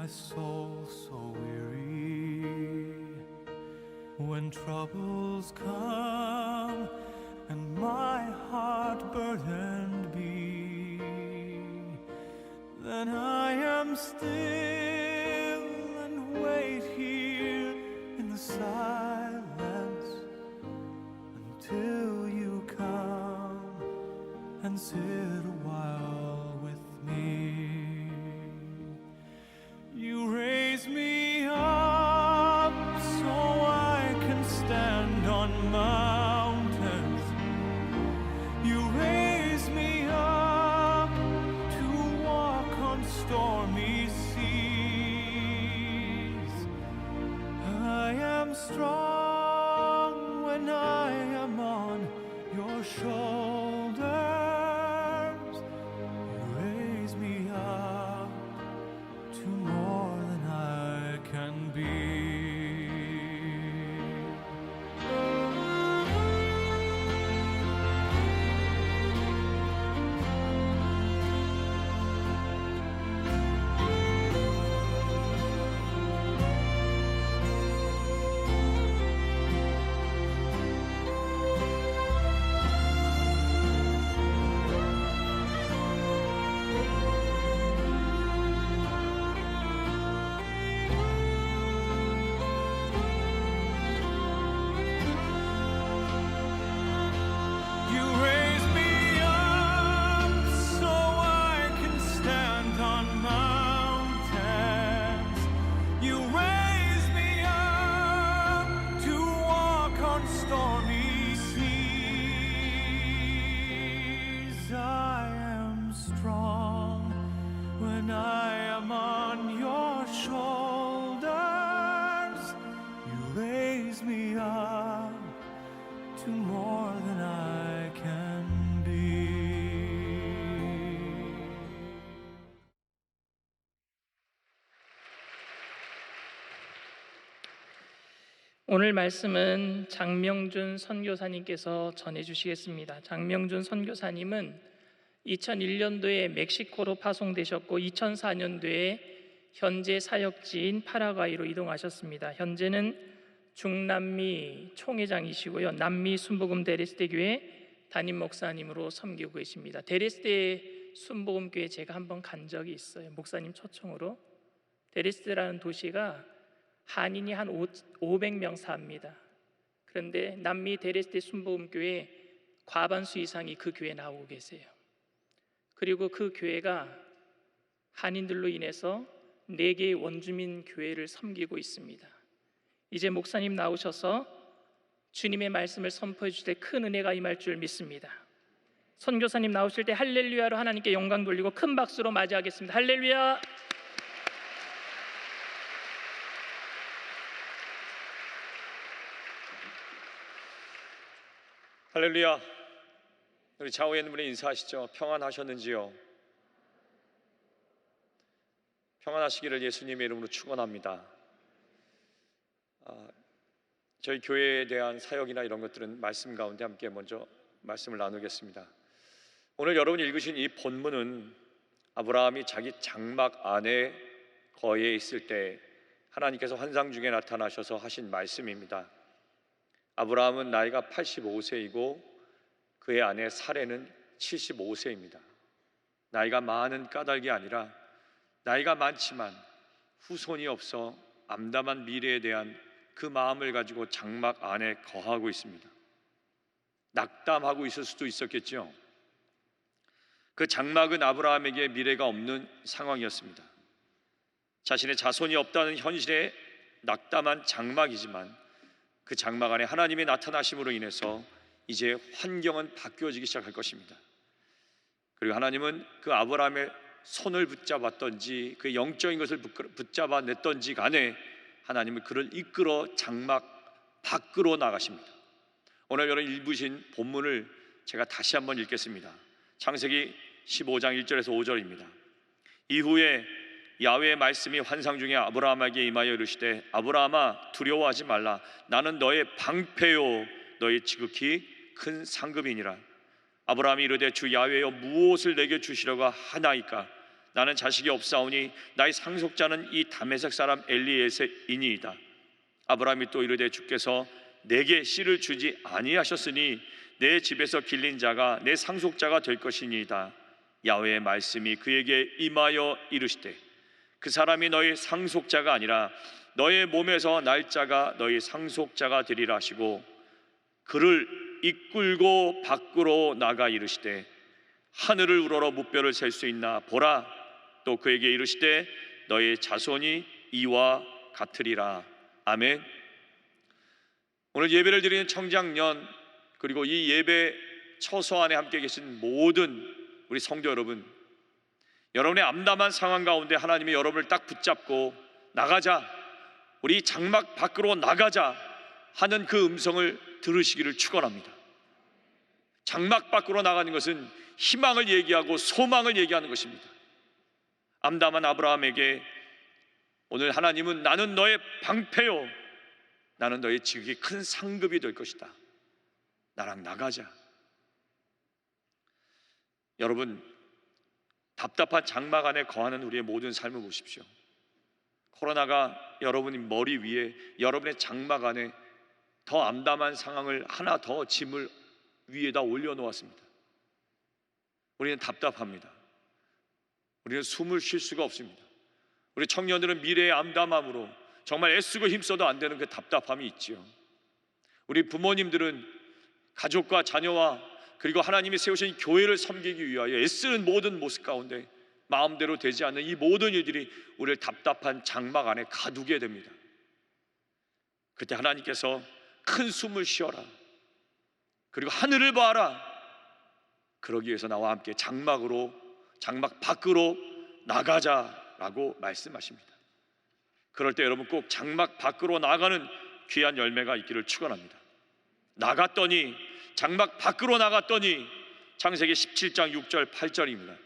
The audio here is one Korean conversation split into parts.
soul so weary. When troubles come and my heart burdened be, then I am still and wait here in the silence until you come and sit a while with me. You raise me up so I can stand on mountains. You raise me up to walk on stormy seas. I am strong when I am on your shoulders. You raise me up to more than I can be. You raise me up so I can stand on mountains. You raise me up to walk on stormy seas. I am strong when I am on your shoulders. You raise me up to more than I can be. 오늘 말씀은 장명준 선교사님께서 전해주시겠습니다. 장명준 선교사님은 2001년도에 멕시코로 파송되셨고 2004년도에 현재 사역지인 파라과이로 이동하셨습니다. 현재는 중남미 총회장이시고요, 남미 순복음 데레스테 교회 담임 목사님으로 섬기고 계십니다. 데레스테 순복음 교회 제가 한번 간 적이 있어요. 목사님 초청으로. 데레스테라는 도시가 한인이 한 500명 삽니다. 그런데 남미 데레스테 순복음 교회 과반수 이상이 그 교회에 나오고 계세요. 그리고 그 교회가 한인들로 인해서 4개의 원주민 교회를 섬기고 있습니다. 이제 목사님 나오셔서 주님의 말씀을 선포해 주실 때 큰 은혜가 임할 줄 믿습니다. 선교사님 나오실 때 할렐루야로 하나님께 영광 돌리고 큰 박수로 맞이하겠습니다. 할렐루야. 할렐루야. 우리 좌우에 있는 분이 인사하시죠. 평안하셨는지요? 평안하시기를 예수님의 이름으로 축원합니다. 저희 교회에 대한 사역이나 이런 것들은 말씀 가운데 함께 먼저 말씀을 나누겠습니다. 오늘 여러분이 읽으신 이 본문은 아브라함이 자기 장막 안에 거해 있을 때 하나님께서 환상 중에 나타나셔서 하신 말씀입니다. 아브라함은 나이가 85세이고 그의 아내 사레는 75세입니다. 나이가 많은 까닭이 아니라 나이가 많지만 후손이 없어 암담한 미래에 대한 그 마음을 가지고 장막 안에 거하고 있습니다. 낙담하고 있을 수도 있었겠죠. 그 장막은 아브라함에게 미래가 없는 상황이었습니다. 자신의 자손이 없다는 현실에 낙담한 장막이지만 그 장막 안에 하나님의 나타나심으로 인해서 이제 환경은 바뀌어지기 시작할 것입니다. 그리고 하나님은 그 아브라함의 손을 붙잡았던지 그 영적인 것을 붙잡아냈던지 간에 하나님은 그를 이끌어 장막 밖으로 나가십니다. 오늘 여러분 읽으신 본문을 제가 다시 한번 읽겠습니다. 창세기 15장 1절에서 5절입니다. 이후에 야훼의 말씀이 환상 중에 아브라함에게 임하여 이르시되 아브라함아 두려워하지 말라. 나는 너의 방패요 너의 지극히 큰 상급이니라. 아브라함이 이르되 주 야훼여 무엇을 내게 주시려고 하나이까? 나는 자식이 없사오니 나의 상속자는 이 다메섹 사람 엘리에셀이니이다. 아브라함이 또 이르되 주께서 내게 씨를 주지 아니하셨으니 내 집에서 길린 자가 내 상속자가 될 것이니이다. 야훼의 말씀이 그에게 임하여 이르시되 그 사람이 너의 상속자가 아니라 너의 몸에서 날 자가 너의 상속자가 되리라 하시고 그를 이끌고 밖으로 나가 이르시되 하늘을 우러러 무뼈를 셀 수 있나 보라. 또 그에게 이르시되 너의 자손이 이와 같으리라. 아멘. 오늘 예배를 드리는 청장년 그리고 이 예배 처소 안에 함께 계신 모든 우리 성도 여러분, 여러분의 암담한 상황 가운데 하나님이 여러분을 딱 붙잡고 나가자, 우리 장막 밖으로 나가자 하는 그 음성을 들으시기를 축원합니다. 장막 밖으로 나가는 것은 희망을 얘기하고 소망을 얘기하는 것입니다. 암담한 아브라함에게 오늘 하나님은 나는 너의 방패요, 나는 너의 지극히 큰 상급이 될 것이다, 나랑 나가자. 여러분, 답답한 장막 안에 거하는 우리의 모든 삶을 보십시오. 코로나가 여러분의 머리 위에, 여러분의 장막 안에 더 암담한 상황을 하나 더 짐을 위에다 올려놓았습니다. 우리는 답답합니다. 우리는 숨을 쉴 수가 없습니다. 우리 청년들은 미래의 암담함으로 정말 애쓰고 힘써도 안 되는 그 답답함이 있지요. 우리 부모님들은 가족과 자녀와 그리고 하나님이 세우신 교회를 섬기기 위하여 애쓰는 모든 모습 가운데 마음대로 되지 않는 이 모든 일들이 우리를 답답한 장막 안에 가두게 됩니다. 그때 하나님께서 큰 숨을 쉬어라, 그리고 하늘을 봐라, 그러기 위해서 나와 함께 장막 밖으로 나가자라고 말씀하십니다. 그럴 때 여러분 꼭 장막 밖으로 나가는 귀한 열매가 있기를 축원합니다. 나갔더니, 장막 밖으로 나갔더니 창세기 17장 6절 8절입니다.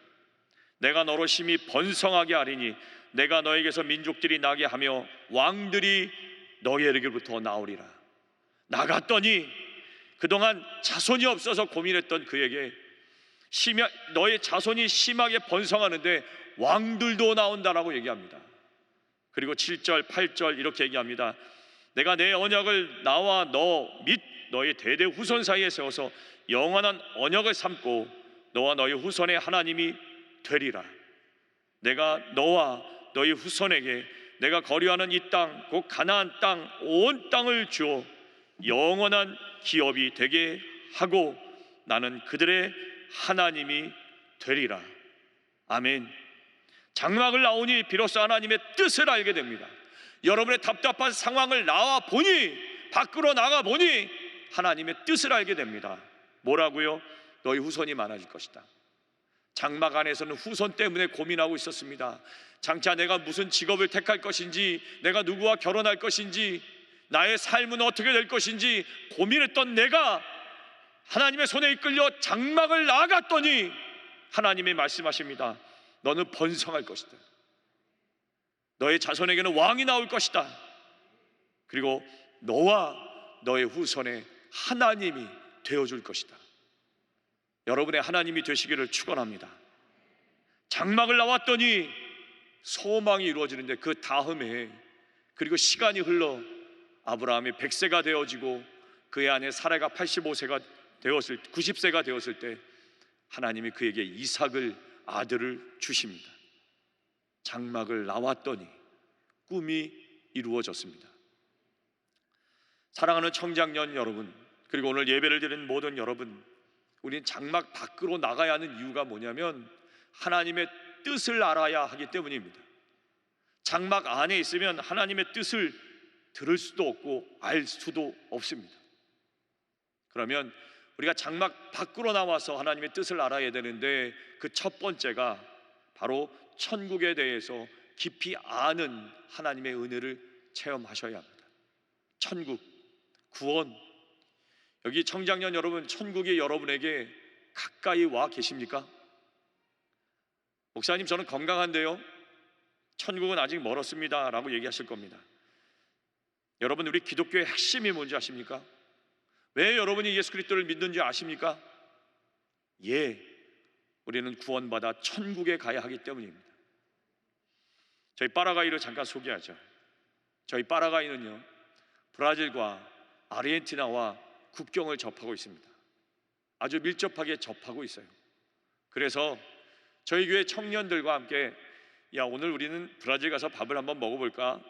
내가 너로 심히 번성하게 하리니 내가 너에게서 민족들이 나게 하며 왕들이 너에게로부터 나오리라. 나갔더니 그동안 자손이 없어서 고민했던 그에게 너의 자손이 심하게 번성하는데 왕들도 나온다라고 얘기합니다. 그리고 7절 8절 이렇게 얘기합니다. 내가 내 언약을 나와 너 및 너의 대대 후손 사이에 세워서 영원한 언약을 삼고 너와 너의 후손의 하나님이 되리라. 내가 너와 너의 후손에게 내가 거류하는 이 땅, 곧 가나안 땅, 온 땅을 주어 영원한 기업이 되게 하고 나는 그들의 하나님이 되리라. 아멘. 장막을 나오니 비로소 하나님의 뜻을 알게 됩니다. 여러분의 답답한 상황을 나와 보니, 밖으로 나가 보니 하나님의 뜻을 알게 됩니다. 뭐라고요? 너희 후손이 많아질 것이다. 장막 안에서는 후손 때문에 고민하고 있었습니다. 장차 내가 무슨 직업을 택할 것인지, 내가 누구와 결혼할 것인지, 나의 삶은 어떻게 될 것인지 고민했던 내가 하나님의 손에 이끌려 장막을 나갔더니 하나님이 말씀하십니다. 너는 번성할 것이다. 너의 자손에게는 왕이 나올 것이다. 그리고 너와 너의 후손의 하나님이 되어줄 것이다. 여러분의 하나님이 되시기를 축원합니다. 장막을 나왔더니 소망이 이루어지는데 그 다음에, 그리고 시간이 흘러 아브라함이 100세가 되어지고 그의 아내 사라가 90세가 되었을 때 하나님이 그에게 이삭을, 아들을 주십니다. 장막을 나왔더니 꿈이 이루어졌습니다. 사랑하는 청장년 여러분, 그리고 오늘 예배를 드리는 모든 여러분, 우리는 장막 밖으로 나가야 하는 이유가 뭐냐면 하나님의 뜻을 알아야 하기 때문입니다. 장막 안에 있으면 하나님의 뜻을 들을 수도 없고 알 수도 없습니다. 그러면 우리가 장막 밖으로 나와서 하나님의 뜻을 알아야 되는데 그 첫 번째가 바로 천국에 대해서 깊이 아는 하나님의 은혜를 체험하셔야 합니다. 천국, 구원. 여기 청장년 여러분, 천국이 여러분에게 가까이 와 계십니까? 목사님, 저는 건강한데요, 천국은 아직 멀었습니다 라고 얘기하실 겁니다. 여러분, 우리 기독교의 핵심이 뭔지 아십니까? 왜 여러분이 예수 그리스도를 믿는지 아십니까? 우리는 구원받아 천국에 가야 하기 때문입니다. 저희 파라과이를 잠깐 소개하죠. 저희 파라과이는요, 브라질과 아르헨티나와 국경을 접하고 있습니다. 아주 밀접하게 접하고 있어요. 그래서 저희 교회 청년들과 함께 오늘 우리는 브라질 가서 밥을 한번 먹어볼까?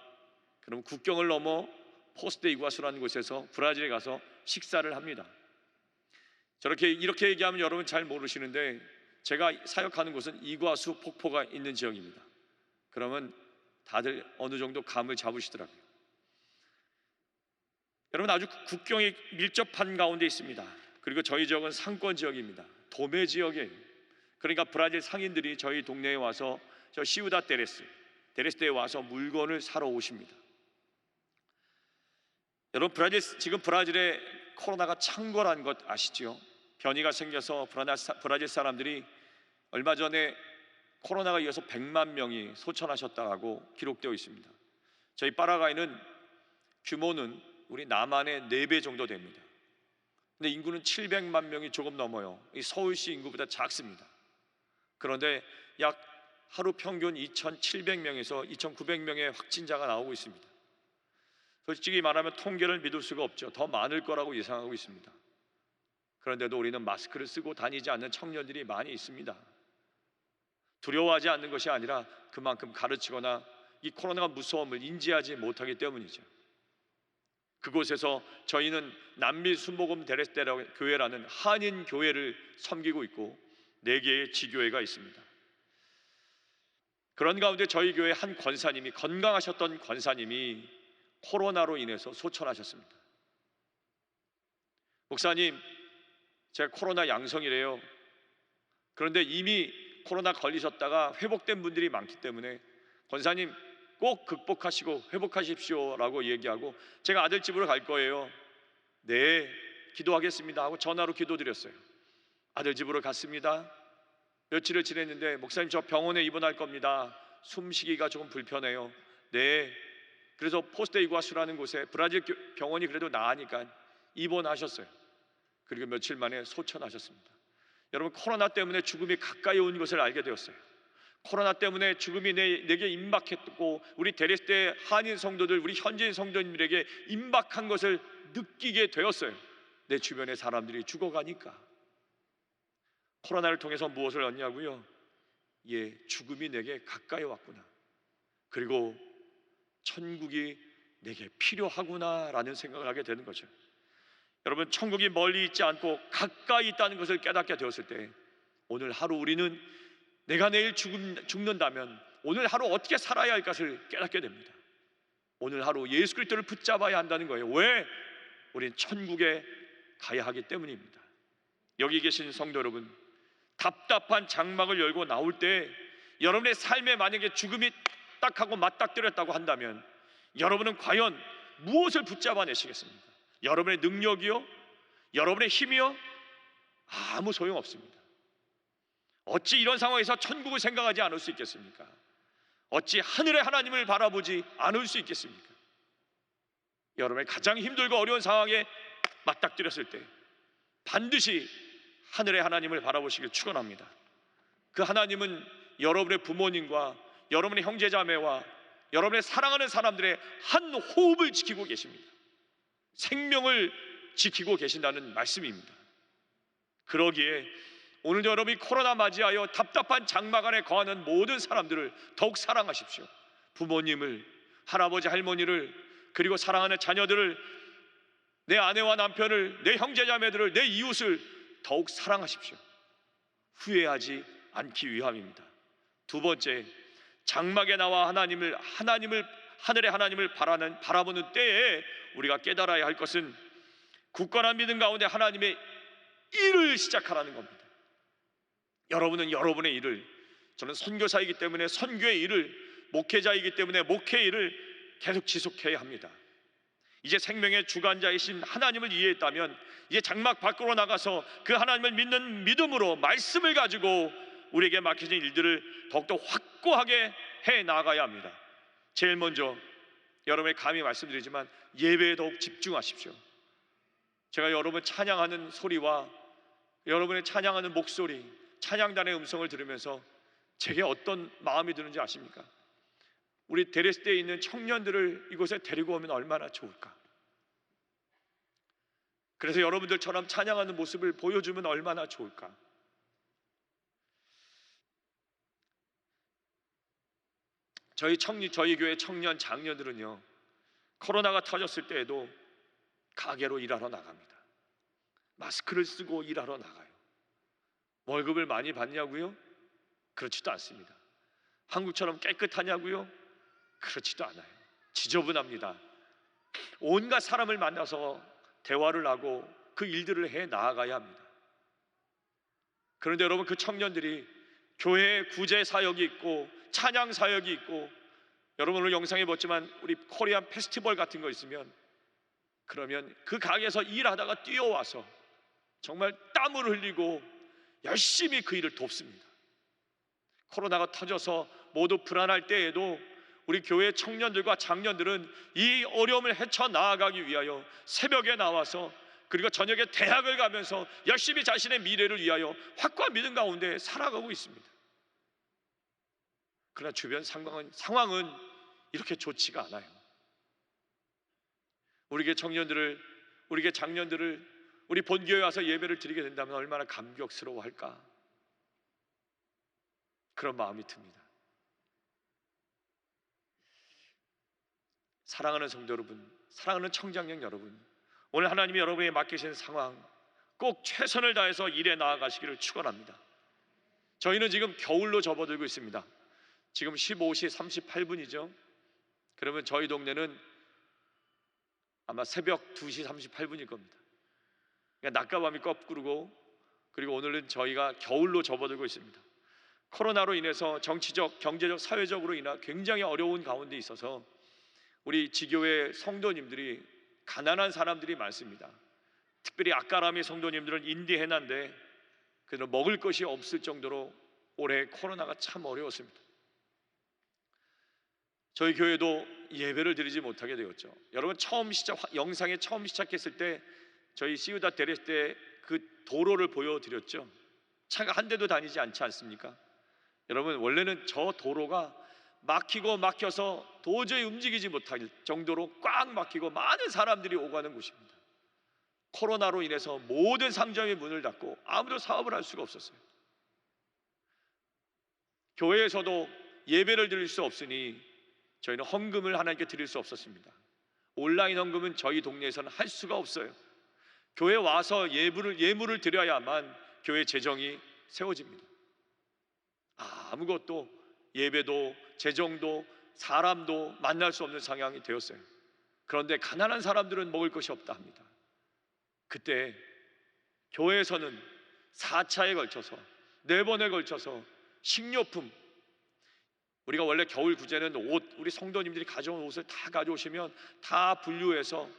그럼 국경을 넘어 포스데이구아수라는 곳에서 브라질에 가서 식사를 합니다. 이렇게 얘기하면 여러분 잘 모르시는데, 제가 사역하는 곳은 이구아수 폭포가 있는 지역입니다. 그러면 다들 어느 정도 감을 잡으시더라고요. 여러분, 아주 국경이 밀접한 가운데 있습니다. 그리고 저희 지역은 상권 지역입니다. 도매 지역이에요. 그러니까 브라질 상인들이 저희 동네에 와서 저 시우다 데레스테에 와서 물건을 사러 오십니다. 여러분, 지금 브라질에 코로나가 창궐한 것 아시죠? 변이가 생겨서 브라질 사람들이 얼마 전에 코로나가 이어서 100만 명이 소천하셨다고 기록되어 있습니다. 저희 파라과이는 규모는 우리 남한의 4배 정도 됩니다. 근데 인구는 700만 명이 조금 넘어요. 이 서울시 인구보다 작습니다. 그런데 약 하루 평균 2,700명에서 2,900명의 확진자가 나오고 있습니다. 솔직히 말하면 통계를 믿을 수가 없죠. 더 많을 거라고 예상하고 있습니다. 그런데도 우리는 마스크를 쓰고 다니지 않는 청년들이 많이 있습니다. 두려워하지 않는 것이 아니라 그만큼 가르치거나 이 코로나가 무서움을 인지하지 못하기 때문이죠. 그곳에서 저희는 남미 순복음 데레스테 교회라는 한인 교회를 섬기고 있고 4개의 지교회가 있습니다. 그런 가운데 저희 교회 한 권사님이, 건강하셨던 권사님이 코로나로 인해서 소천하셨습니다. 목사님, 제가 코로나 양성이래요. 그런데 이미 코로나 걸리셨다가 회복된 분들이 많기 때문에 권사님 꼭 극복하시고 회복하십시오 라고 얘기하고, 제가 아들 집으로 갈 거예요. 네, 기도하겠습니다 하고 전화로 기도드렸어요. 아들 집으로 갔습니다. 며칠을 지냈는데, 목사님 저 병원에 입원할 겁니다. 숨쉬기가 조금 불편해요. 네, 그래서 포스데이구아수라는 곳에 브라질 병원이 그래도 나으니까 입원하셨어요. 그리고 며칠 만에 소천하셨습니다. 여러분, 코로나 때문에 죽음이 가까이 온 것을 알게 되었어요. 코로나 때문에 죽음이 내게 임박했고, 우리 데레스테 한인 성도들, 우리 현지인 성도님들에게 임박한 것을 느끼게 되었어요. 내 주변의 사람들이 죽어가니까. 코로나를 통해서 무엇을 얻냐고요? 죽음이 내게 가까이 왔구나, 그리고 천국이 내게 필요하구나 라는 생각을 하게 되는 거죠. 여러분, 천국이 멀리 있지 않고 가까이 있다는 것을 깨닫게 되었을 때, 오늘 하루 우리는 내가 내일 죽는다면 오늘 하루 어떻게 살아야 할 것을 깨닫게 됩니다. 오늘 하루 예수 그리스도를 붙잡아야 한다는 거예요. 왜? 우리는 천국에 가야 하기 때문입니다. 여기 계신 성도 여러분, 답답한 장막을 열고 나올 때 여러분의 삶에 만약에 죽음이 딱 하고 맞닥뜨렸다고 한다면, 여러분은 과연 무엇을 붙잡아내시겠습니까? 여러분의 능력이요? 여러분의 힘이요? 아무 소용없습니다. 어찌 이런 상황에서 천국을 생각하지 않을 수 있겠습니까? 어찌 하늘의 하나님을 바라보지 않을 수 있겠습니까? 여러분의 가장 힘들고 어려운 상황에 맞닥뜨렸을 때 반드시 하늘의 하나님을 바라보시길 축원합니다. 그 하나님은 여러분의 부모님과 여러분의 형제자매와 여러분의 사랑하는 사람들의 한 호흡을 지키고 계십니다. 생명을 지키고 계신다는 말씀입니다. 그러기에 오늘 여러분이 코로나 맞이하여 답답한 장막 안에 거하는 모든 사람들을 더욱 사랑하십시오. 부모님을, 할아버지 할머니를, 그리고 사랑하는 자녀들을, 내 아내와 남편을, 내 형제자매들을, 내 이웃을 더욱 사랑하십시오. 후회하지 않기 위함입니다. 두 번째, 장막에 나와 하늘의 하나님을 바라보는 때에 우리가 깨달아야 할 것은 굳건한 믿음 가운데 하나님의 일을 시작하라는 겁니다. 여러분은 여러분의 일을, 저는 선교사이기 때문에 선교의 일을, 목회자이기 때문에 목회의 일을 계속 지속해야 합니다. 이제 생명의 주관자이신 하나님을 이해했다면 이제 장막 밖으로 나가서 그 하나님을 믿는 믿음으로 말씀을 가지고 우리에게 맡겨진 일들을 더욱더 확고하게 해 나가야 합니다. 제일 먼저 여러분의 감히 말씀드리지만 예배에 더욱 집중하십시오. 제가 여러분 찬양하는 소리와 여러분의 찬양하는 목소리, 찬양단의 음성을 들으면서 제게 어떤 마음이 드는지 아십니까? 우리 데레스대에 있는 청년들을 이곳에 데리고 오면 얼마나 좋을까? 그래서 여러분들처럼 찬양하는 모습을 보여주면 얼마나 좋을까? 저희 교회 청년 장년들은요, 코로나가 터졌을 때에도 가게로 일하러 나갑니다. 마스크를 쓰고 일하러 나가요. 월급을 많이 받냐고요? 그렇지도 않습니다. 한국처럼 깨끗하냐고요? 그렇지도 않아요. 지저분합니다. 온갖 사람을 만나서 대화를 하고 그 일들을 해 나아가야 합니다. 그런데 여러분, 그 청년들이 교회에 구제 사역이 있고 찬양 사역이 있고, 여러분 오늘 영상에 봤지만 우리 코리안 페스티벌 같은 거 있으면, 그러면 그 가게에서 일하다가 뛰어와서 정말 땀을 흘리고 열심히 그 일을 돕습니다. 코로나가 터져서 모두 불안할 때에도 우리 교회 청년들과 장년들은 이 어려움을 헤쳐나가기 위하여 새벽에 나와서, 그리고 저녁에 대학을 가면서 열심히 자신의 미래를 위하여 확고한 믿음 가운데 살아가고 있습니다. 그러나 주변 상황은 이렇게 좋지가 않아요. 우리 교회 청년들을, 우리 교회 장년들을 우리 본교회에 와서 예배를 드리게 된다면 얼마나 감격스러워할까? 그런 마음이 듭니다. 사랑하는 성도 여러분, 사랑하는 청장년 여러분, 오늘 하나님이 여러분에게 맡기신 상황 꼭 최선을 다해서 일에 나아가시기를 축원합니다. 저희는 지금 겨울로 접어들고 있습니다. 지금 15시 38분이죠. 그러면 저희 동네는 아마 새벽 2시 38분일 겁니다. 그러니까 낮과 밤이 거꾸르고, 그리고 오늘은 저희가 겨울로 접어들고 있습니다. 코로나로 인해서 정치적, 경제적, 사회적으로 인해 굉장히 어려운 가운데 있어서 우리 지교회 성도님들이, 가난한 사람들이 많습니다. 특별히 아까라미 성도님들은 인디해난데 그래서 먹을 것이 없을 정도로 올해 코로나가 참 어려웠습니다. 저희 교회도 예배를 드리지 못하게 되었죠. 여러분, 영상에 처음 시작했을 때 저희 시우다 데레스 때 그 도로를 보여드렸죠. 차가 한 대도 다니지 않지 않습니까? 여러분, 원래는 저 도로가 막혀서 도저히 움직이지 못할 정도로 꽉 막히고 많은 사람들이 오가는 곳입니다. 코로나로 인해서 모든 상점이 문을 닫고 아무도 사업을 할 수가 없었어요. 교회에서도 예배를 드릴 수 없으니 저희는 헌금을 하나님께 드릴 수 없었습니다. 온라인 헌금은 저희 동네에서는 할 수가 없어요. 교회 와서 예물을 드려야만 교회 재정이 세워집니다. 아무것도, 예배도 재정도 사람도 만날 수 없는 상황이 되었어요. 그런데 가난한 사람들은 먹을 것이 없다 합니다. 그때 교회에서는 4차에 걸쳐서 4번에 걸쳐서 식료품, 우리가 원래 겨울 구제는 옷, 우리 성도님들이 가져온 옷을 다 가져오시면 다 분류해서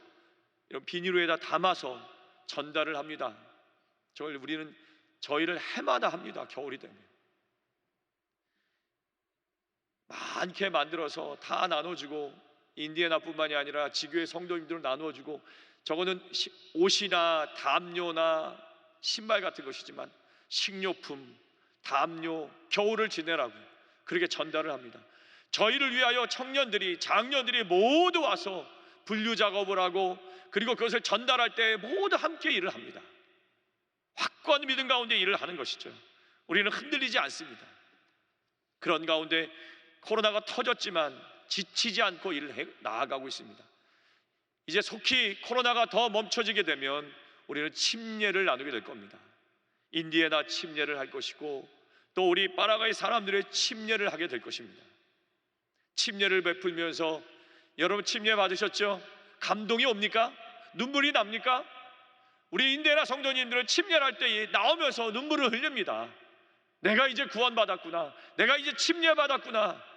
이런 비닐로에다 담아서 전달을 합니다. 우리는 저희를 해마다 합니다. 겨울이 되면 많게 만들어서 다 나눠주고, 인디애나뿐만이 아니라 지교회 성도님들을 나누어주고, 저거는 옷이나 담요나 신발 같은 것이지만 식료품, 담요, 겨울을 지내라고 그렇게 전달을 합니다. 저희를 위하여 청년들이, 장년들이 모두 와서 분류 작업을 하고, 그리고 그것을 전달할 때 모두 함께 일을 합니다. 확고한 믿음 가운데 일을 하는 것이죠. 우리는 흔들리지 않습니다. 그런 가운데 코로나가 터졌지만 지치지 않고 일을 해 나아가고 있습니다. 이제 속히 코로나가 더 멈춰지게 되면 우리는 침례를 나누게 될 겁니다. 인디애나 침례를 할 것이고, 또 우리 파라과이 사람들의 침례를 하게 될 것입니다. 침례를 베풀면서, 여러분 침례 받으셨죠? 감동이 옵니까? 눈물이 납니까? 우리 인디애나 성도님들은 침례를 할 때 나오면서 눈물을 흘립니다. 내가 이제 구원받았구나, 내가 이제 침례받았구나,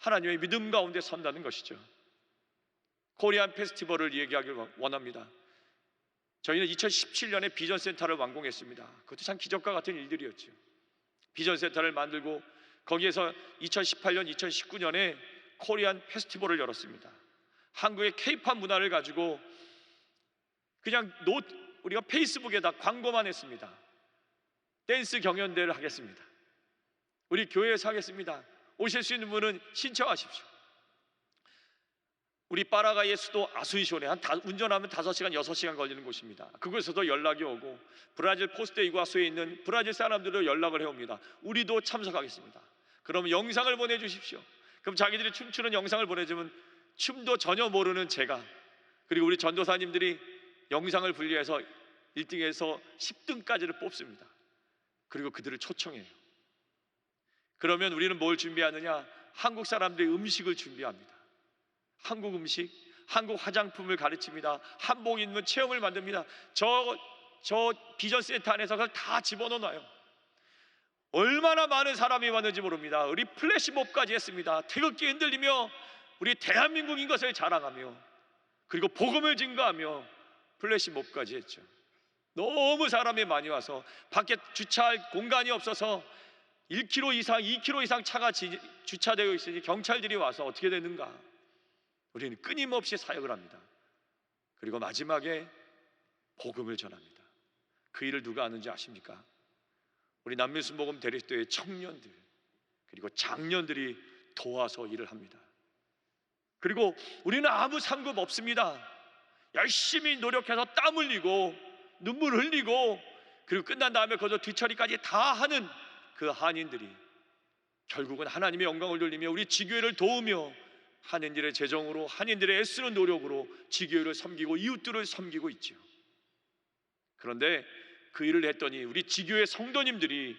하나님의 믿음 가운데 선다는 것이죠. 코리안 페스티벌을 얘기하길 원합니다. 저희는 2017년에 비전센터를 완공했습니다. 그것도 참 기적과 같은 일들이었죠. 비전센터를 만들고 거기에서 2018년, 2019년에 코리안 페스티벌을 열었습니다. 한국의 케이팝 문화를 가지고 그냥 우리가 페이스북에다 광고만 했습니다. 댄스 경연대회를 하겠습니다, 우리 교회에서 하겠습니다, 오실 수 있는 분은 신청하십시오. 우리 파라과이의 수도 아순시온에 운전하면 5시간, 6시간 걸리는 곳입니다. 그곳에서도 연락이 오고 브라질 포스테 이과수에 있는 브라질 사람들도 연락을 해옵니다. 우리도 참석하겠습니다. 그러면 영상을 보내주십시오. 그럼 자기들이 춤추는 영상을 보내주면 춤도 전혀 모르는 제가, 그리고 우리 전도사님들이 영상을 분리해서 1등에서 10등까지를 뽑습니다. 그리고 그들을 초청해요. 그러면 우리는 뭘 준비하느냐? 한국 사람들의 음식을 준비합니다. 한국 음식, 한국 화장품을 가르칩니다. 한복 입는 체험을 만듭니다. 저 비전 센터 안에서 그걸 다 집어넣어놔요. 얼마나 많은 사람이 왔는지 모릅니다. 우리 플래시몹까지 했습니다. 태극기 흔들리며 우리 대한민국인 것을 자랑하며, 그리고 복음을 증거하며 플래시몹까지 했죠. 너무 사람이 많이 와서 밖에 주차할 공간이 없어서 1km 이상, 2km 이상 차가 주차되어 있으니 경찰들이 와서 어떻게 되는가? 우리는 끊임없이 사역을 합니다. 그리고 마지막에 복음을 전합니다. 그 일을 누가 하는지 아십니까? 우리 남미순복음 대리교회 청년들, 그리고 장년들이 도와서 일을 합니다. 그리고 우리는 아무 상급 없습니다. 열심히 노력해서 땀 흘리고 눈물 흘리고, 그리고 끝난 다음에 거기서 뒤처리까지 다 하는 그 한인들이 결국은 하나님의 영광을 돌리며 우리 지교회를 도우며 한인들의 재정으로, 한인들의 애쓰는 노력으로 지교회를 섬기고 이웃들을 섬기고 있죠. 그런데 그 일을 했더니 우리 지교회 성도님들이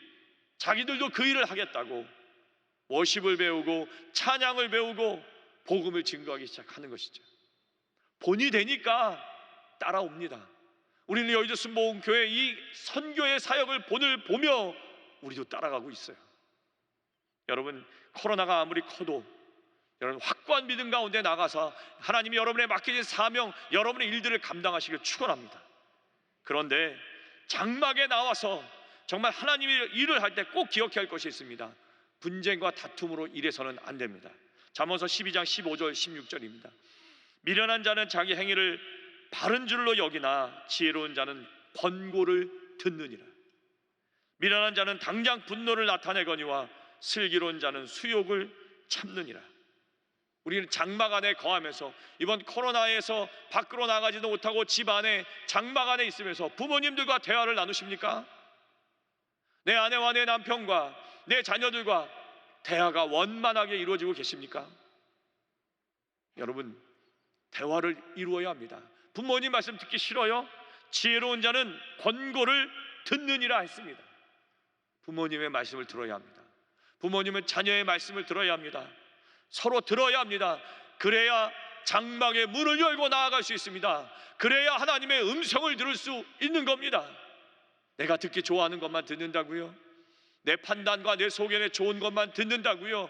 자기들도 그 일을 하겠다고 워십을 배우고 찬양을 배우고 복음을 증거하기 시작하는 것이죠. 본이 되니까 따라옵니다. 우리는 여의도 순복음교회 이 선교의 사역을 본을 보며 우리도 따라가고 있어요. 여러분, 코로나가 아무리 커도 여러분 확고한 믿음 가운데 나가서 하나님이 여러분의 맡겨진 사명, 여러분의 일들을 감당하시길 축원합니다. 그런데 장막에 나와서 정말 하나님의 일을 할 때 꼭 기억해야 할 것이 있습니다. 분쟁과 다툼으로 일해서는 안 됩니다. 잠언서 12장 15절 16절입니다. 미련한 자는 자기 행위를 바른 줄로 여기나 지혜로운 자는 권고를 듣느니라. 미련한 자는 당장 분노를 나타내거니와 슬기로운 자는 수욕을 참느니라. 우리는 장막 안에 거하면서 이번 코로나에서 밖으로 나가지도 못하고 집 안에 장막 안에 있으면서 부모님들과 대화를 나누십니까? 내 아내와 내 남편과 내 자녀들과 대화가 원만하게 이루어지고 계십니까? 여러분, 대화를 이루어야 합니다. 부모님 말씀 듣기 싫어요? 지혜로운 자는 권고를 듣느니라 했습니다. 부모님의 말씀을 들어야 합니다. 부모님은 자녀의 말씀을 들어야 합니다. 서로 들어야 합니다. 그래야 장막의 문을 열고 나아갈 수 있습니다. 그래야 하나님의 음성을 들을 수 있는 겁니다. 내가 듣기 좋아하는 것만 듣는다고요? 내 판단과 내 소견에 좋은 것만 듣는다고요?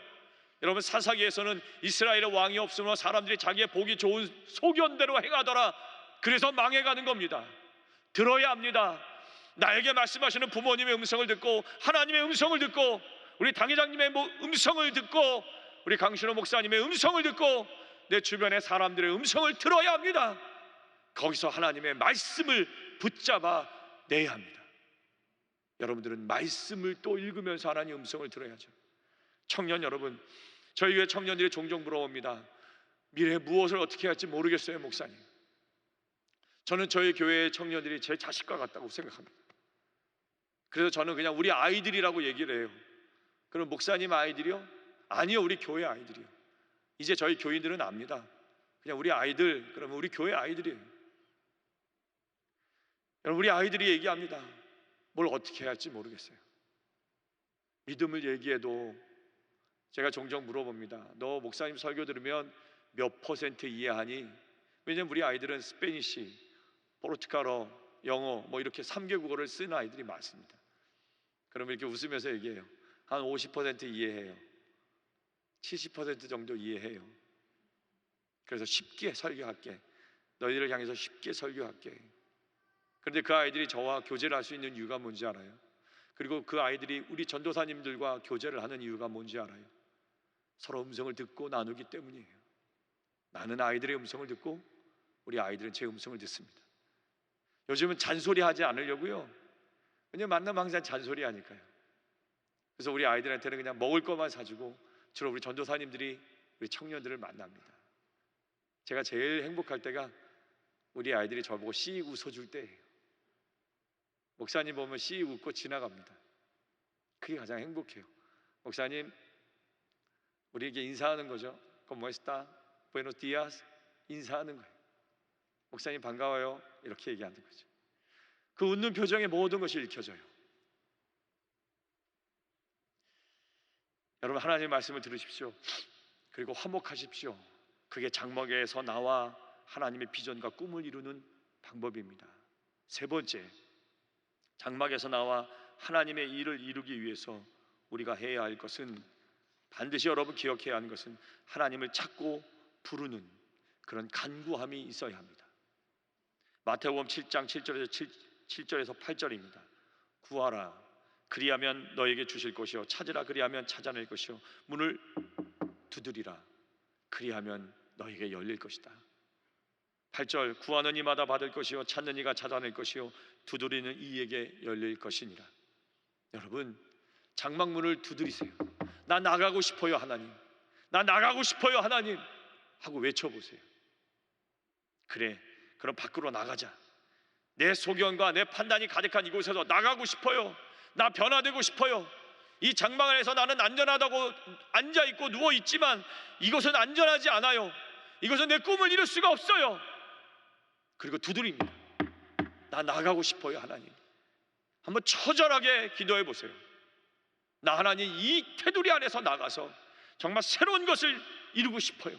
여러분, 사사기에서는 이스라엘의 왕이 없으므로 사람들이 자기의 보기 좋은 소견대로 행하더라. 그래서 망해가는 겁니다. 들어야 합니다. 나에게 말씀하시는 부모님의 음성을 듣고 하나님의 음성을 듣고 우리 당회장님의 음성을 듣고 우리 강신호 목사님의 음성을 듣고 내 주변의 사람들의 음성을 들어야 합니다. 거기서 하나님의 말씀을 붙잡아 내야 합니다. 여러분들은 말씀을 또 읽으면서 하나님의 음성을 들어야죠. 청년 여러분, 저희 교회 청년들이 종종 물어봅니다. 미래에 무엇을 어떻게 할지 모르겠어요, 목사님. 저는 저희 교회의 청년들이 제 자식과 같다고 생각합니다. 그래서 저는 그냥 우리 아이들이라고 얘기를 해요. 그럼 목사님 아이들이요? 아니요, 우리 교회 아이들이요. 이제 저희 교인들은 압니다. 그냥 우리 아이들, 그러면 우리 교회 아이들이에요. 여러분, 우리 아이들이 얘기합니다. 뭘 어떻게 해야 할지 모르겠어요. 믿음을 얘기해도 제가 종종 물어봅니다. 너 목사님 설교 들으면 몇 % 이해하니? 왜냐면 우리 아이들은 스페니시, 포르투갈어, 영어 뭐 이렇게 3개국어를 쓰는 아이들이 많습니다. 그러면 이렇게 웃으면서 얘기해요. 한 50% 이해해요. 70% 정도 이해해요. 그래서 쉽게 설교할게. 너희들을 향해서 쉽게 설교할게. 그런데 그 아이들이 저와 교제를 할 수 있는 이유가 뭔지 알아요? 그리고 그 아이들이 우리 전도사님들과 교제를 하는 이유가 뭔지 알아요? 서로 음성을 듣고 나누기 때문이에요. 나는 아이들의 음성을 듣고 우리 아이들은 제 음성을 듣습니다. 요즘은 잔소리하지 않으려고요. 왜냐면 만나면 항상 잔소리하니까요. 그래서 우리 아이들한테는 그냥 먹을 것만 사주고 주로 우리 전도사님들이 우리 청년들을 만납니다. 제가 제일 행복할 때가 우리 아이들이 저보고 씩 웃어줄 때예요. 목사님 보면 씩 웃고 지나갑니다. 그게 가장 행복해요. 목사님 우리에게 인사하는 거죠. ¿Cómo está? Buenos días. 인사하는 거예요. 목사님 반가워요. 이렇게 얘기하는 거죠. 그 웃는 표정에 모든 것이 읽혀져요. 여러분, 하나님의 말씀을 들으십시오. 그리고 화목하십시오. 그게 장막에서 나와 하나님의 비전과 꿈을 이루는 방법입니다. 세 번째, 장막에서 나와 하나님의 일을 이루기 위해서 우리가 해야 할 것은, 반드시 여러분 기억해야 하는 것은 하나님을 찾고 부르는 그런 간구함이 있어야 합니다. 마태복음 7장 7절에서 8절입니다. 구하라 그리하면 너에게 주실 것이요, 찾으라 그리하면 찾아낼 것이요, 문을 두드리라 그리하면 너에게 열릴 것이다. 8절, 구하는 이마다 받을 것이요, 찾는 이가 찾아낼 것이요, 두드리는 이에게 열릴 것이니라. 여러분, 장막문을 두드리세요. 나 나가고 싶어요 하나님, 나 나가고 싶어요 하나님 하고 외쳐보세요. 그래, 그럼 밖으로 나가자. 내 소견과 내 판단이 가득한 이곳에서 나가고 싶어요. 나 변화되고 싶어요. 이 장막 안에서 나는 안전하다고 앉아있고 누워있지만 이것은 안전하지 않아요. 이것은 내 꿈을 이룰 수가 없어요. 그리고 두드립니다. 나 나가고 싶어요 하나님. 한번 처절하게 기도해 보세요. 나 하나님 이 테두리 안에서 나가서 정말 새로운 것을 이루고 싶어요.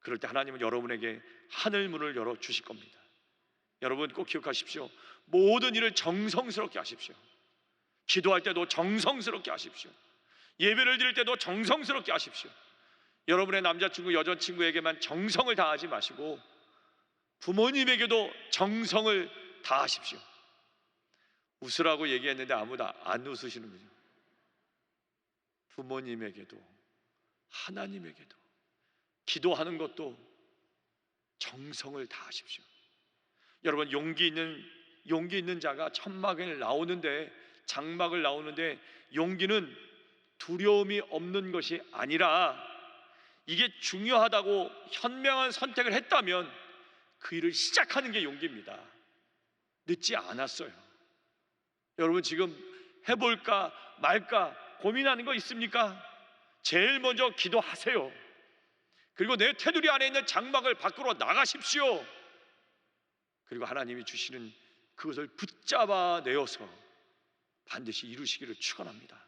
그럴 때 하나님은 여러분에게 하늘 문을 열어 주실 겁니다. 여러분 꼭 기억하십시오. 모든 일을 정성스럽게 하십시오. 기도할 때도 정성스럽게 하십시오. 예배를 드릴 때도 정성스럽게 하십시오. 여러분의 남자친구, 여자친구에게만 정성을 다하지 마시고 부모님에게도 정성을 다하십시오. 웃으라고 얘기했는데 아무도 안 웃으시는 거죠. 부모님에게도 하나님에게도 기도하는 것도 정성을 다하십시오. 여러분, 용기 있는 자가 천막을 나오는데, 장막을 나오는데, 용기는 두려움이 없는 것이 아니라 이게 중요하다고 현명한 선택을 했다면 그 일을 시작하는 게 용기입니다. 늦지 않았어요. 여러분, 지금 해볼까 말까 고민하는 거 있습니까? 제일 먼저 기도하세요. 그리고 내 테두리 안에 있는 장막을 밖으로 나가십시오. 그리고 하나님이 주시는 그것을 붙잡아 내어서 반드시 이루시기를 축원합니다.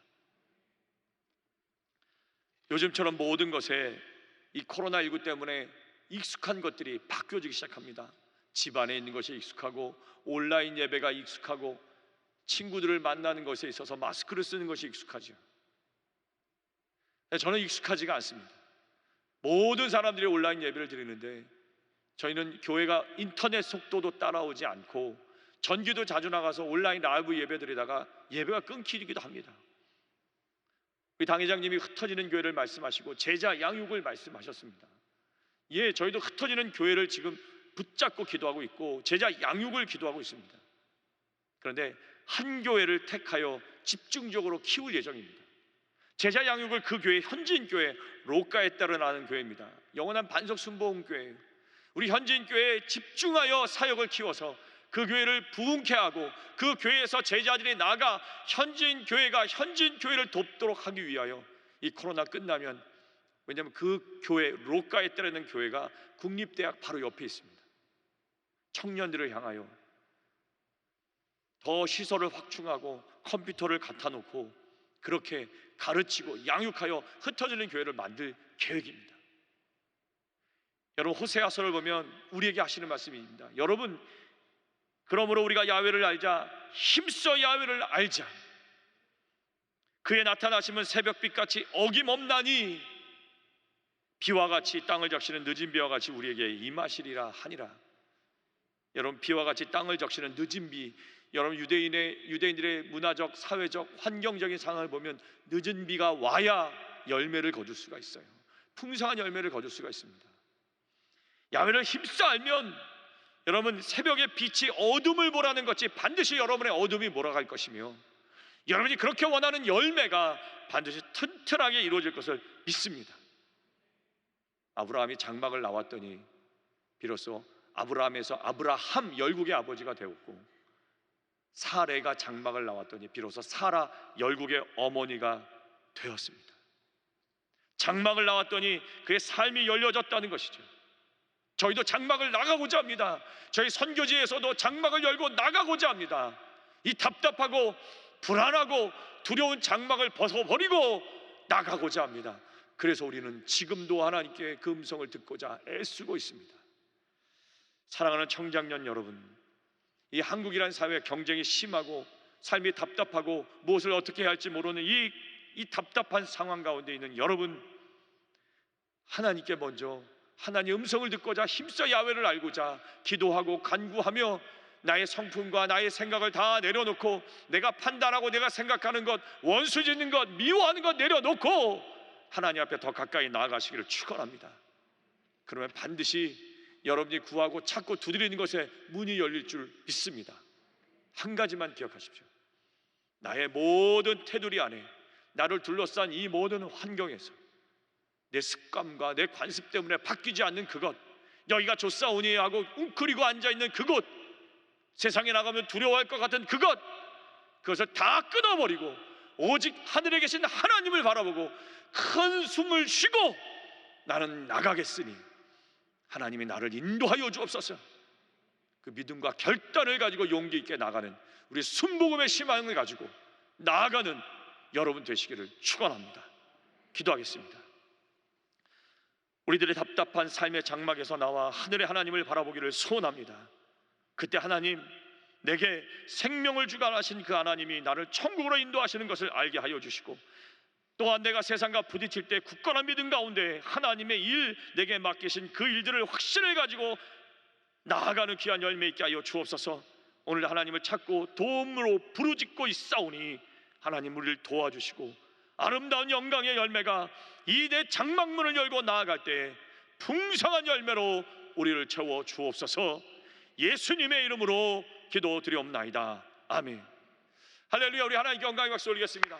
요즘처럼 모든 것에 이 코로나19 때문에 익숙한 것들이 바뀌어지기 시작합니다. 집 안에 있는 것이 익숙하고, 온라인 예배가 익숙하고, 친구들을 만나는 것에 있어서 마스크를 쓰는 것이 익숙하죠. 저는 익숙하지가 않습니다. 모든 사람들이 온라인 예배를 드리는데 저희는 교회가 인터넷 속도도 따라오지 않고 전기도 자주 나가서 온라인 라이브 예배 드리다가 예배가 끊기기도 합니다. 우리 당회장님이 흩어지는 교회를 말씀하시고 제자 양육을 말씀하셨습니다. 예, 저희도 흩어지는 교회를 지금 붙잡고 기도하고 있고 제자 양육을 기도하고 있습니다. 그런데 한 교회를 택하여 집중적으로 키울 예정입니다. 제자 양육을 그 교회, 현지인교회 로카에 따라 나는 교회입니다. 영원한 반석 순복음교회예요. 우리 현지인교회에 집중하여 사역을 키워서 그 교회를 부흥케 하고 그 교회에서 제자들이 나가 현지인교회가 현지인교회를 돕도록 하기 위하여 이 코로나 끝나면, 왜냐하면 그 교회, 로카에 따르는 교회가 국립대학 바로 옆에 있습니다. 청년들을 향하여 더 시설을 확충하고 컴퓨터를 갖다 놓고 그렇게 가르치고 양육하여 흩어지는 교회를 만들 계획입니다. 여러분, 호세아서를 보면 우리에게 하시는 말씀입니다. 여러분, 그러므로 우리가 야훼를 알자, 힘써 야훼를 알자. 그의 나타나심은 새벽빛같이 어김없나니 비와 같이 땅을 적시는 늦은 비와 같이 우리에게 임하시리라 하니라. 여러분, 비와 같이 땅을 적시는 늦은 비, 여러분 유대인들의 문화적, 사회적, 환경적인 상황을 보면 늦은 비가 와야 열매를 거둘 수가 있어요. 풍성한 열매를 거둘 수가 있습니다. 야훼를 힘써 알면 여러분, 새벽의 빛이 어둠을 몰아낸 것이 반드시 여러분의 어둠이 몰아갈 것이며 여러분이 그렇게 원하는 열매가 반드시 튼튼하게 이루어질 것을 믿습니다. 아브라함이 장막을 나왔더니 비로소 아브라함에서 아브라함 열국의 아버지가 되었고, 사레가 장막을 나왔더니 비로소 사라 열국의 어머니가 되었습니다. 장막을 나왔더니 그의 삶이 열려졌다는 것이죠. 저희도 장막을 나가고자 합니다. 저희 선교지에서도 장막을 열고 나가고자 합니다. 이 답답하고 불안하고 두려운 장막을 벗어버리고 나가고자 합니다. 그래서 우리는 지금도 하나님께 그 음성을 듣고자 애쓰고 있습니다. 사랑하는 청장년 여러분, 이 한국이라는 사회 경쟁이 심하고 삶이 답답하고 무엇을 어떻게 해야 할지 모르는 이 답답한 상황 가운데 있는 여러분, 하나님께 먼저 하나님의 음성을 듣고자 힘써 야훼를 알고자 기도하고 간구하며 나의 성품과 나의 생각을 다 내려놓고 내가 판단하고 내가 생각하는 것, 원수 짓는 것, 미워하는 것 내려놓고 하나님 앞에 더 가까이 나아가시기를 축원합니다. 그러면 반드시 여러분이 구하고 찾고 두드리는 것에 문이 열릴 줄 믿습니다. 한 가지만 기억하십시오. 나의 모든 테두리 안에, 나를 둘러싼 이 모든 환경에서 내 습관과 내 관습 때문에 바뀌지 않는 그것, 여기가 좋사오니 하고 웅크리고 앉아있는 그곳, 세상에 나가면 두려워할 것 같은 그것을 다 끊어버리고 오직 하늘에 계신 하나님을 바라보고 큰 숨을 쉬고 나는 나가겠으니 하나님이 나를 인도하여 주옵소서. 그 믿음과 결단을 가지고 용기 있게 나가는, 우리 순복음의 희망을 가지고 나아가는 여러분 되시기를 축원합니다. 기도하겠습니다. 우리들의 답답한 삶의 장막에서 나와 하늘의 하나님을 바라보기를 소원합니다. 그때 하나님, 내게 생명을 주관하신 그 하나님이 나를 천국으로 인도하시는 것을 알게 하여 주시고, 또한 내가 세상과 부딪힐 때 굳건한 믿음 가운데 하나님의 일, 내게 맡기신 그 일들을 확신을 가지고 나아가는 귀한 열매 있게 하여 주옵소서. 오늘 하나님을 찾고 도움으로 부르짖고 있사오니 하나님 우리를 도와주시고 아름다운 영광의 열매가 이 내 장막문을 열고 나아갈 때 풍성한 열매로 우리를 채워 주옵소서. 예수님의 이름으로 기도드리옵나이다. 아멘. 할렐루야. 우리 하나님께 영광의 박수 올리겠습니다.